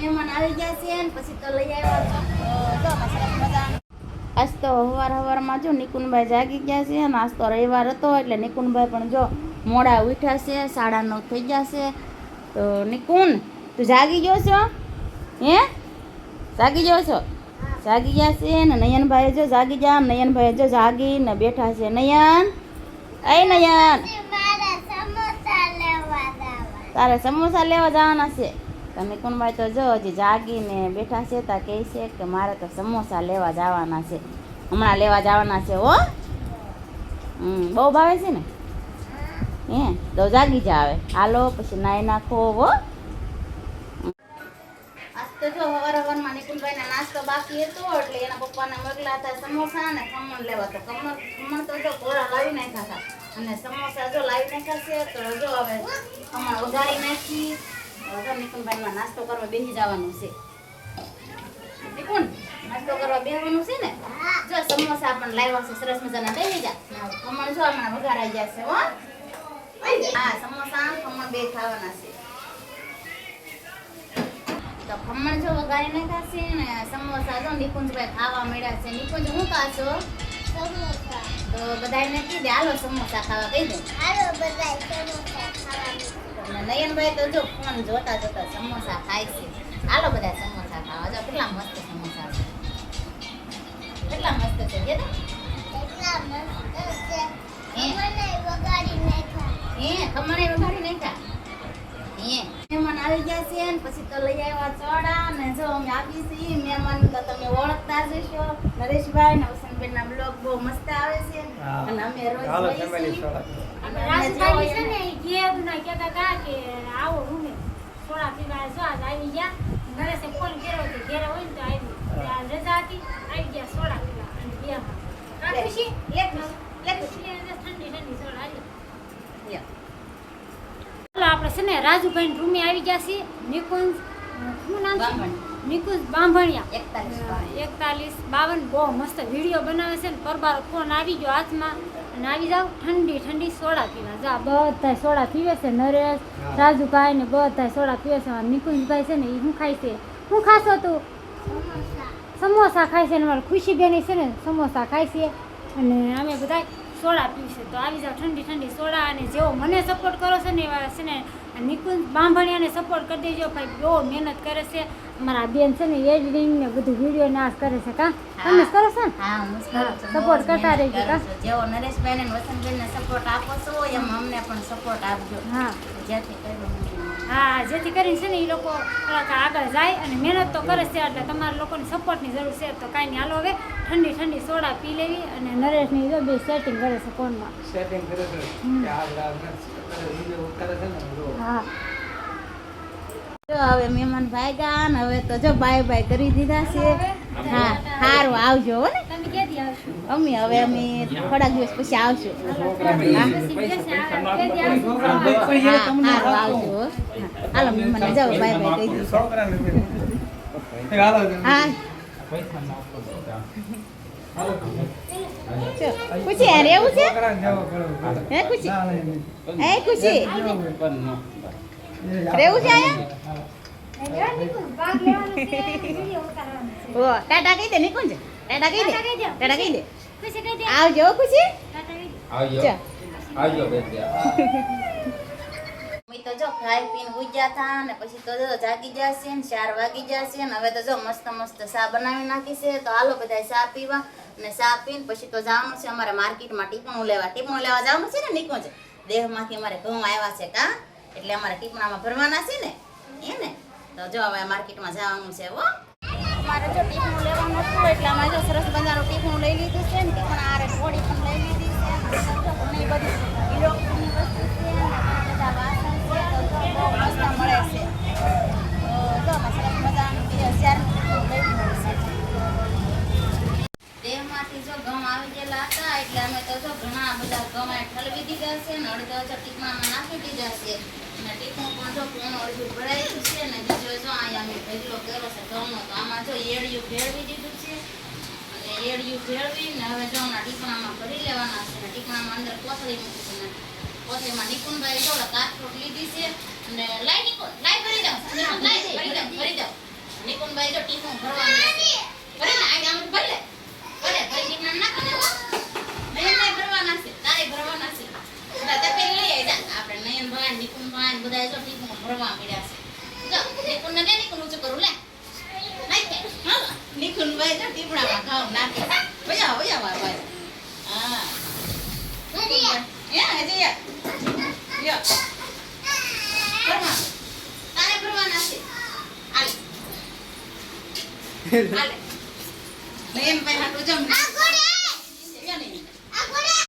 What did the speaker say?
મહેમાન આવી ગયા છે ને પછી તો લઈ આવ્યા છો જો સરસ મજાનું. આજ તો સવારમાં જો નિકુનભાઈ જાગી ગયા છે ને આજ તો રવિવાર હતો એટલે નિકુનભાઈ પણ જો મોડા ઉઠ્યા છે, 9:30 થઈ ગયા છે. તો નિકુન તું જાગી ગયો છો? હે જાગી ગયો છો? જાગી ગયા છે ને નયનભાઈ જો જાગી ગયા. નયનભાઈ જો જાગીને બેઠા છે. નયન નયન તારે સમોસા લેવા જવાના છે. તો નિકુનભાઈ તો જો હજી જાગીને બેઠા છે. તા કહે છે કે મારે તો સમોસા લેવા જવાના છે, હમણાં લેવા જવાના છે. હો બહુ ભાવે છે ને? હે તો જાગી જાવે. હાલો પછી નાઈ નાખો. હો આજ તો જો સવારમાં નિકુનભાઈને નાસ્તો બાકી હતો એટલે એના પપ્પાને મોકલા હતા સમોસા અને ખમણ લેવા. તો ખમણ તો જો કોરા લાવી નાખ્યા હતા અને સમોસા જો લાવી નાખ્યા છે. તો જો હવે ખમણ વઘારી નાખી. હવે નિકુનભાઈમાં નાસ્તો કરવા બેસી જવાનું છે. નિકુન નાસ્તો કરવા બેસવાનું છે ને? જો સમોસા પણ લાવ્યા છે સરસ મજાના. લઈ જા. ખમણ જો હમણાં વઘારાઈ જશે. હો હા સમોસા ખમણ બે ખાવાના છે. તો ખમણ જો વઘારી નાખ્યા છે ને સમોસા જો નિકુંજભાઈ ખાવા મળ્યા છે. નિકુંજ શું ખાશો? સમોસા. તો બધાને કીધે હાલો સમોસા ખાવા કહી દે. હાલો બધાય સમોસા ખાવા. નયનભાઈ તો જો ફોન જોતા જોતા સમોસા ખાય છે. હાલો બધા સમોસા ખાવા. જો કેટલા મસ્ત સમોસા છે, કેટલા મસ્ત છે. કે કેટલા મસ્ત છે. ખમણે વઘારી નાખ્યા. ખમણે વઘારી નાખ્યા. મહેમાન આવી ગયા છે ને પછી તો લઈ આવ્યા ચોડા ને જો અમે આપી છીએ. મહેમાન તો તમે ઓળખતા જ હશો, નરેશભાઈ ને વસંતબેન ના બ્લોગ બહુ મસ્ત આવે છે અને અમે રોજ જોઈએ છીએ. અને રાજભાઈ છે ને એ ઘેર ના કહેતા હતા કે આવો રૂમે સોડા પીવા. જો આજ આવી ગયા. નરેશે ફોન કર્યો કે ઘેર હોય ને તો આવી. આજ રજા હતી, આવી ગયા સોડા પીવા અને બેમાં ખુશી ઠંડી ઠંડી સોડા આવી. આપણે છે ને રાજુભાઈ રૂમે આવી ગયા છીએ. નિકુંજ શું નામ છે? નિકુંજ બાંભણિયા 4152 બહુ મસ્ત વિડીયો બનાવે છે ને. પરબાર ફોન આવી ગયો હાથમાં અને આવી જાવ ઠંડી ઠંડી સોડા પીવા. જા બધા સોડા પીવે છે. નરેશ રાજુભાઈ ને બધા સોડા પીવે છે. નિકુંજભાઈ છે ને એ શું ખાય છે? શું ખાશો તું? સમોસા ખાય છે ને. મારી ખુશીબેન છે ને સમોસા ખાય છે અને અમે બધા સોડા પીશે. તો આવી જાવ ઠંડી ઠંડી સોડા. અને જેવો મને સપોર્ટ કરો છો ને એવા છે ને નિકુંજ બાંભણિયાને સપોર્ટ કરી દેજો. ભાઈ બહુ મહેનત કરે છે. અમારા બેન છે ને એડિટિંગ ને બધું વિડીયો નાશ કરે છે. કા તમે કરો છો ને? હા હું સપોર્ટ કરતા રહેજો. કા જેવો નરેશભાઈ ને વસંતબેન ને સપોર્ટ આપો છો એમ અમને પણ સપોર્ટ આપજો. હા જેથી કરીને હા જેથી કરીને છે ને એ લોકો આગળ જાય અને મહેનત તો કરે છે. એટલે તમારા લોકોની સપોર્ટની જરૂર છે. તો કાંઈ નહીં, હાલો હવે ઠંડી ઠંડી સોડા પી લેવી. અને નરેશની જો બે સેટિંગ કરે છે ફોનમાં. સેટિંગ કરે છે. હા જો હવે મહેમાન ભાગ્યા ને હવે તો જો બાય બાય કરી દીધા છે. હા સારું આવજો. હો ને તમે ક્યાંથી આવશો? અમે થોડાક દિવસ પછી આવશું. સારું આવજો. હાલો મહેમાન જાઓ બાય બાય કહી દીધું. હા ખુશી યાર એવું છે? હે ખુશી? હે ખુશી રેવું છે આયા? ઓ ટાટા કહી દે નિકુંજ. ટાટા કહી દે. ટાટા કહી દે. આવજો ખુશી. આવજો અમે તો જો ખાઈ પીને ઉગ્યા હતા ને પછી તો જો જાગી જશે ને 4 વાગી જશે ને હવે તો જો મસ્ત મસ્ત ચા બનાવી નાખી છે. તો હાલો બધા ચા પીવા અને ચા પીને પછી તો જવાનું છે અમારે માર્કેટમાં ટીપણું લેવા. ટીપણું લેવા જવાનું છે ને નિકુંજ? દેહમાંથી અમારે ઘઉં આવ્યા છે. કા એટલે અમારે ટીપણામાં ભરવાના છે ને એને. તો જો હવે માર્કેટમાં જવાનું છે. હો અમારે જો ટીપણું લેવાનું હતું એટલે અમે જો સરસ મજાનું ટીપણું લઈ લીધું છે ને. ટીપણા આરે થોડી પણ લઈ લીધી છે. ઘણી બધી ઇલેક્ટ્રોનિક વસ્તુ છે ને બધા વાસણ છે. તો જો બહુ મસ્ત મળે છે. તો જો સરસ મજાનું 2000 લઈ લીધું છે. દેહમાંથી જો ઘઉં આવી ગયેલા હતા એટલે અમે તો જો ઘણા બધા ઘઉં ઠલવી દીધા છે ને અડધો ટીપણામાં નાખી દીધા છે. અને ટીપણું પણ જો પૂર્ણ અડધું ભરાયું છે ને બીજો જો અહીંયા અમે ઢગલો કર્યો છે ઘઉંનો. તો આમાં જો એડિયું ભેળવી દીધું છે અને એડિયું ભેળવીને હવે જો હમણાં ટીપણામાં ભરી લેવાના છે. ટીપણામાં અંદર કોથળી મૂકી છે ને કોથળીમાં નિકુંજભાઈ જો કાચરોટ લીધી છે અને લાઈ નિકુંજ લાઈ ભરી જાવ. લાઈ ભરી જાવ. ભાઈ જો ટીપું ભરવાનું છે. ભરે ને આઈ આમ ભલે ભલે ભાઈ ટીપણા નાખો ને હો. નયન ભરવાના છે તારે ભરવાના છે. બધા તે પેલી લઈ આવી જા આપણે નયન ભાઈ નિકુંજ ભાઈ બધા જો ટીપું ભરવા મળ્યા છે. જો નિકુંજ ને નિકુંજ ઊંચું કરું લે નાખ કે હા નિકુંજ ભાઈ જો ટીપણામાં ઘાવ નાખે ભયા ભયા ભાઈ હા હજી યો ભરવા તારે ભરવાના છે હાલે હાલે નયન ભાઈ હાટું જમ